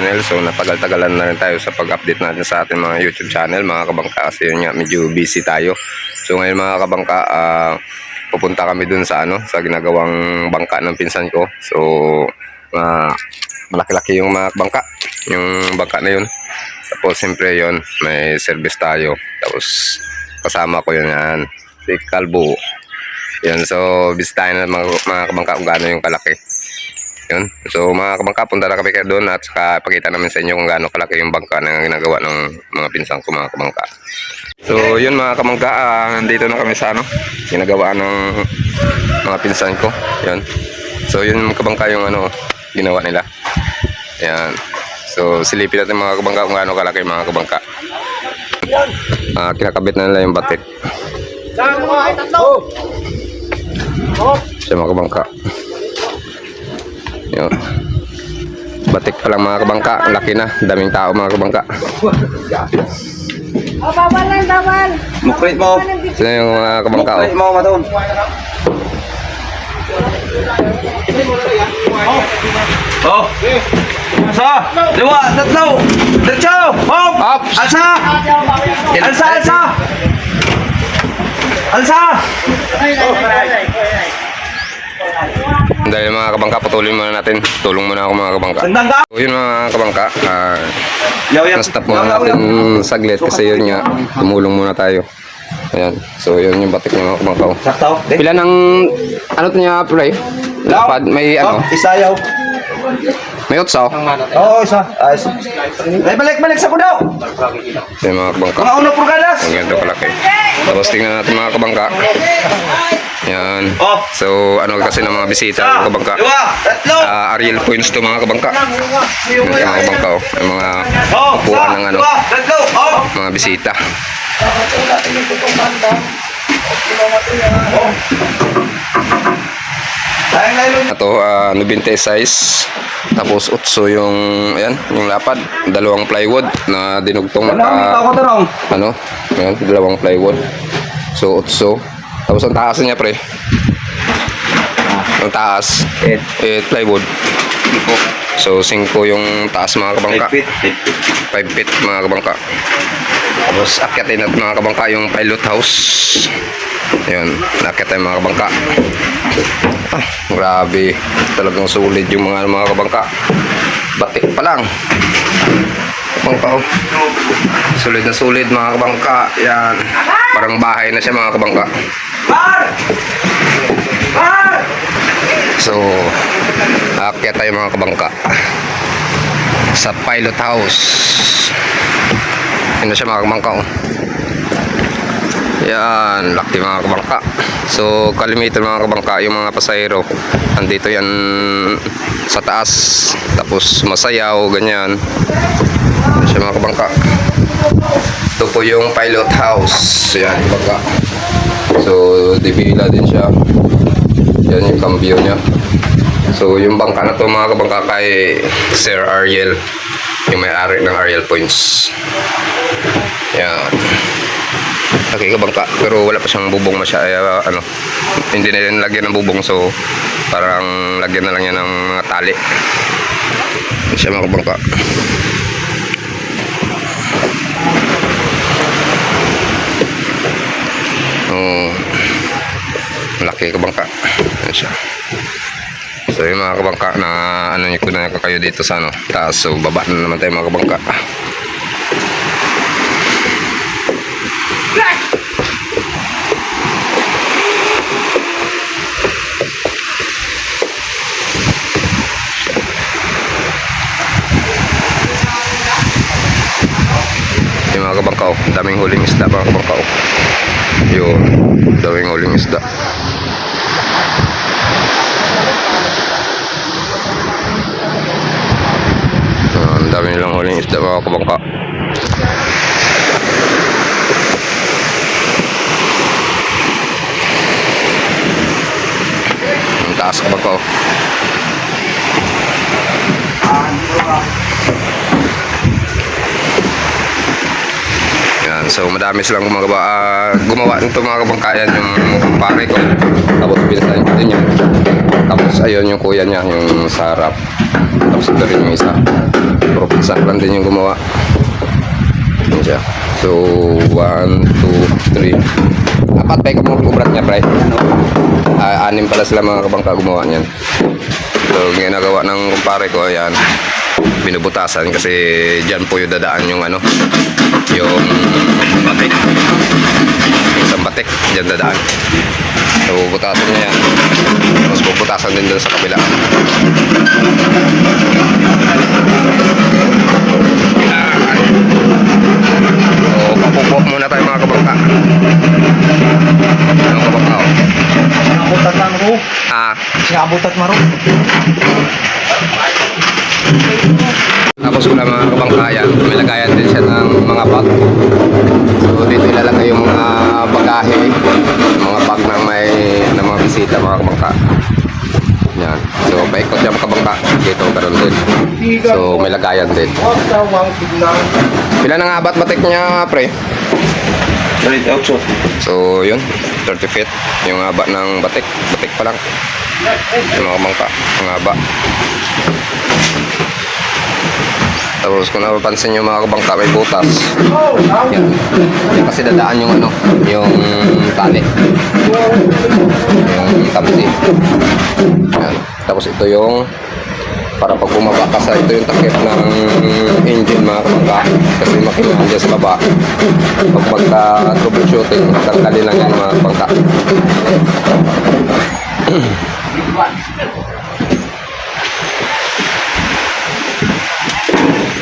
channel. So natagal-tagalan na rin tayo sa pag-update natin sa ating mga YouTube channel mga kabangka, kasi yun nga medyo busy tayo. So ngayon mga kabangka, pupunta kami dun sa sa ginagawang bangka ng pinsan ko. So malaki-laki yung mga bangka, yung bangka na yun. Tapos siyempre yun, may service tayo. Tapos kasama ko yun yan, si Kalbo. Yun, so bisitahin na mga kabangka kung gaano yung kalaki. Yun. So mga kabangka, punta na kami kayo doon at saka pakita namin sa inyo kung gaano kalaki yung bangka na ginagawa ng mga pinsan ko mga kabangka. So yun mga kabangka, nandito na kami sa ginagawa ng mga pinsan ko. Yun. So yun kabangka yung ginawa nila. Yan. So silipin natin mga kabangka kung gaano kalaki mga kabangka. Kinakabit na nila yung batik. Siya mga kabangka. Yun. Batik pa lang mga kabangka, laki na, daming tao mga kabangka. Bawal lang, bawal. Mukrit mo. Sino yung mga kabangka? Mukrit mo, matun. Oh. Alsa. Dua, tatlo. Diretso. Hop. Up. Alsa. Alsa, alsa. Alsa. Dahil mga kabangka, patuloy muna natin. Tulong muna ako mga kabangka. Sandang ka. So yun mga kabangka, Yaw, yaw. na-stop muna natin saglit kasi yun nga, tumulong muna tayo. Ayan, so yun yung batik ng mga kabangka. Sakto. Pila ng, ito niya pre? Lapad, may Isa yaw. may utsaw. Oo, isa. Ayos. Ay, balik sa kudaw. So yun mga kabangka. Mga uno purgadas. Ang ganito kalaki. Tapos tingnan natin mga kabangka. Yan. Oh. So kasi ng mga bisita mga kabangka. Dua, tatlo. Ariel points to mga kabangka. Yung mga kabangka yung mga Oh, upuan ng dua, tatlo. Oh. mga bisita. Ito 90 size. Tapos utso yung yung lapad, dalawang plywood na dinugtong ayan, dalawang plywood. So utso. Tapos ang taas niya pre. Ang taas 8 plywood. So 5 yung taas mga kabangka. 5 feet mga kabangka. Tapos akyatin natin mga kabangka yung pilot house. Ayun, nakit tayo mga kabangka. Grabe, talagang sulit yung mga kabangka. Batik pa lang. Kabangka sulit na sulit mga kabangka. Yan, parang bahay na siya mga kabangka. So akyat tayo mga kabangka sa pilot house. Yan na siya mga kabangka. Yan, laki mga kabangka. So kalimitan mga kabangka, yung mga pasahero andito yan sa taas, tapos masayaw ganyan. Yan siya mga kabangka. Ito po yung pilot house. Yan kabangka. So dibila din siya. Yan yung cambio niya. So yung bangka na to mga kabangka kay Sir Ariel, yung may-ari ng Ariel Points. Yan. Okay kabangka, pero wala pa siyang bubong masyado, hindi na rin lagyan ng bubong, so parang lagyan na lang yan ng mga tali. Yan siya mga kabangka. Laki kabangka. Yan siya. So yung mga kabangka na nyo ko na kayo dito sa taas. So baba na naman tayo mga kabangka. Yung mga kabangka, daming huling isda mga kabangka. Yun, daming huling isda. Ang dami nilang huling isda mga kabangka. Ang taas kabangka. Yan, so madami silang gumawa nito mga kabangkayan, yung kumpare ko. Tapos pinsan ko din yun. Tapos ayun yung kuya niya, yung sa harap. Tapos ito rin yung isa. Puro pinsan lang din yung gumawa. Yan siya. So, 1, 2, 3. Apat pa yung kubrat niya, pre. Anim pala sila mga kabangka gumawa niyan. So, ginagawa ng kumpare ko, ayan. Binubutasan kasi dyan po yung dadaan yung ano, yung batik. Isang batik, dyan dadaan. So, bubutasan niya yan. Tapos bubutasan din doon sa kabila. So, papupuak muna tayo mga kabangka. Mga kabangka, oh. Abutat lang ro. Ah, Abutat maro. tapos wala mga kabangka yan, may lagayan din siya ng mga bag. So dito ilalagay yung mga bagahe, yung mga bag na may na mga bisita mga kabangka. Yan. So paikot yung kabangka, dito karon din. So may lagayan din. Pila na nga batik niya, pre? 38. So yun, 30 feet yung haba ng batik pa lang. Yung mga kabangka, ang haba. Tapos kung napapansin nyo mga kabangka, may butas. Yan. Yan kasi dadaan yung ano, yung tali. Yung tamsi. Yan. Tapos ito yung para pag bumaba ka sa ito yung takip ng engine mga kabangka. Kasi makina dyan sa baba. Pag magka-troubleshooting, tanggalin lang yan mga kabangka.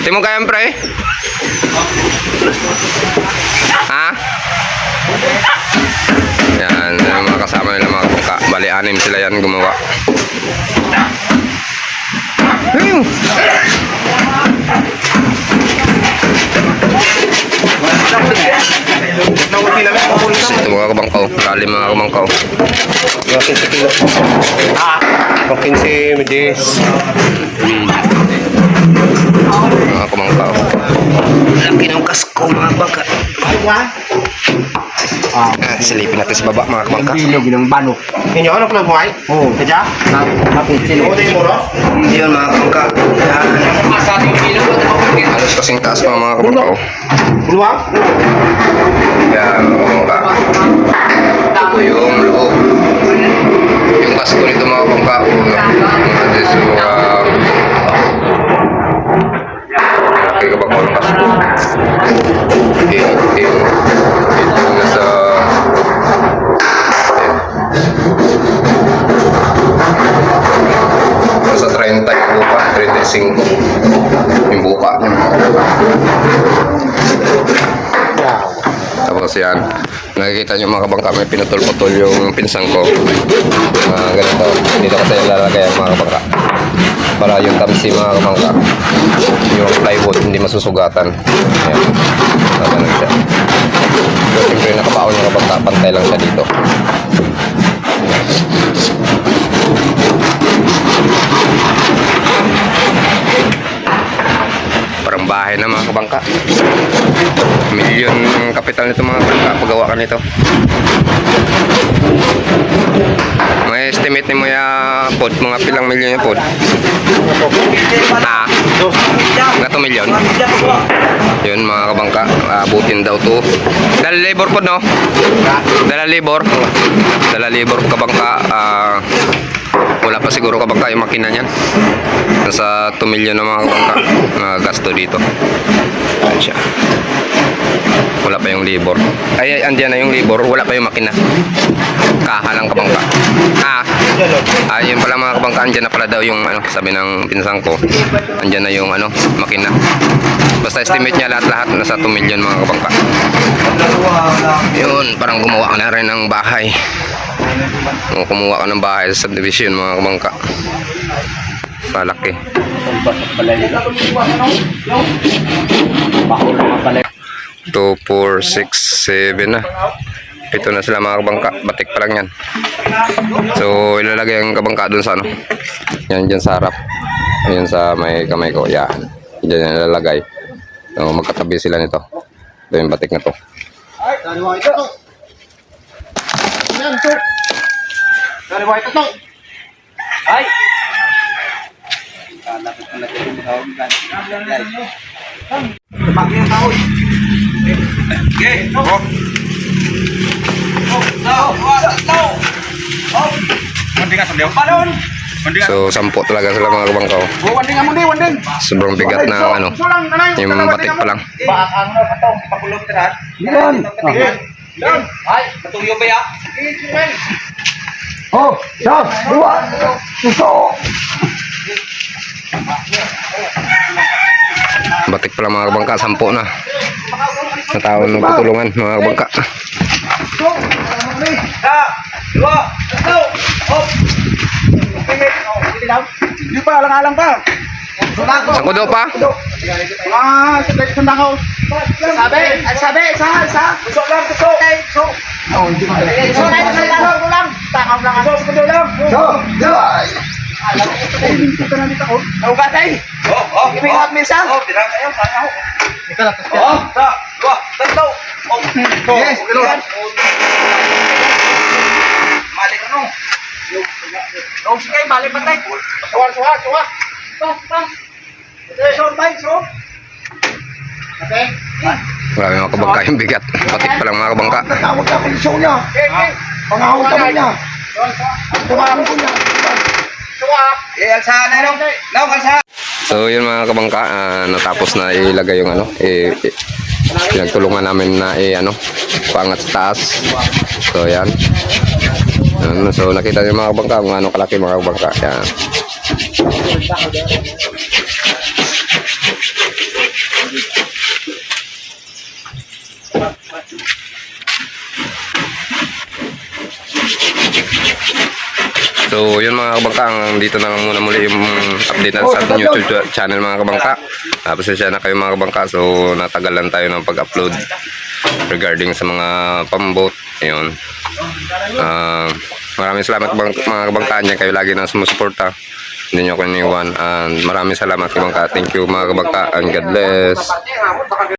Di mo kaya, pre? Ha? Yan, yung mga kasama nila mga kabangka. Bali, 6 sila yan gumawa. Ayun. Ito mga kabangkaw. Kali mga kabangkaw. 15 kilo. Ah, 15 medis. Mga kabangkaw. Laki ng kasko mga bangka. Silipin natin sa baba mga kabangka. Bilog ng bano. Inyo ano club mo ay? Oo. Kaya? Kapit sino. Yun mga kabangka. Halos kasing taas mga kabangkaw. Luwag? Yan mga kabangka. Ito yung loob. Yung kasko nito mga kabangka. Laki kabangkaw ng kasko. Ito nasa nasa 30 yung buka, 35 yung buka. Tapos yan, nakikita nyo mga kabangka, may pinutol-putol yung pinsang ko. Ganito, dito kasi lalagay ang mga kabangka para yung tamsi mga kabangka, yung plywood hindi masusugatan. Ayan, ganun siya. So siyempre nakabaon yung kabangka, pantay lang siya dito. Parang bahay na mga kabangka. Milyon ang kapital nito mga kabangka, paggawa ka nito. May estimate ni mo ya pod, mga pilang milyon yung pod? Ha? Nga 2 milyon? Yun mga kabangka, abutin daw to. Dala labor pod no? Dala labor kabangka. Wala pa siguro kabangka yung makina niyan. Nasa 2 milyon na mga kabangka na gasto dito. Ayan siya. Wala pa yung labor. Ay, andyan na yung labor, wala pa yung makina. Kahalang kabangka. Yun pala mga kabangka, andyan na pala daw yung ano, sabi ng pinsang ko. Andyan na yung ano, makina. Basta estimate niya lahat-lahat nasa 2 milyon mga kabangka. Yun, parang gumawa ka na rin ng bahay. Kumuha ka ng bahay sa subdivision mga kabangka. Malaki. 2, 4, 6, 7 na. 7 na sila mga kabangka. Batik pa lang yan. So ilalagay ang kabangka dun sa ano. Yan dyan sa harap. Yan sa may kamay ko. Yan. Dyan yan ilalagay. So magkatabi sila nito. Ito yung batik na to. Ay! So 10 talaga sila mga kabangka. Sobrang bigat ng ano, yung batik pa lang. Ay! Patuyo ba ya? Oh, isa, dua, suso. Batik pa lang mga kabangka, 10 na. Sa tao ng tutulungan mga kabangka. Isa! Dua! Tatlo! Hop! Hindi pa, alang-alang pa. Sa kudo pa? Sundang ko. Sabi, isa. Gusto lang, gusto. Gusto. Oh, hindi ko. Gusto lang. Takam lang. Gusto lang. So, dua. Naugatay. Ipingat mo isa. Pirang kayo. Dua. Tatlo. Yes, Mali ka nung. Sige, mali pa tayo. Suwa. So. Okay. Marami mga kabangka yung bigat. Batik pa lang mga kabangka. Tatawag ka kondisyon niya. Pangahon kami niya. Tumahan ko niya. Alsahan na nung. Alsahan. So yun mga kabangka, natapos na ilagay yung ano, pinagtulungan namin na paangat sa taas. So yan. So nakita niyo mga kabangka kung ano kalaki mga kabangka. Yan. So yun mga kabangka, dito na lang muna muli yung update natin sa ating YouTube channel mga kabangka. Tapos siya na kayo mga kabangka, so natagalan tayo ng pag-upload regarding sa mga pambot. Yun. Maraming salamat mga kabangka, niya kayo lagi na sumusuporta. Hindi nyo ako iniwan. And maraming salamat kabangka. Thank you mga kabangka and God bless.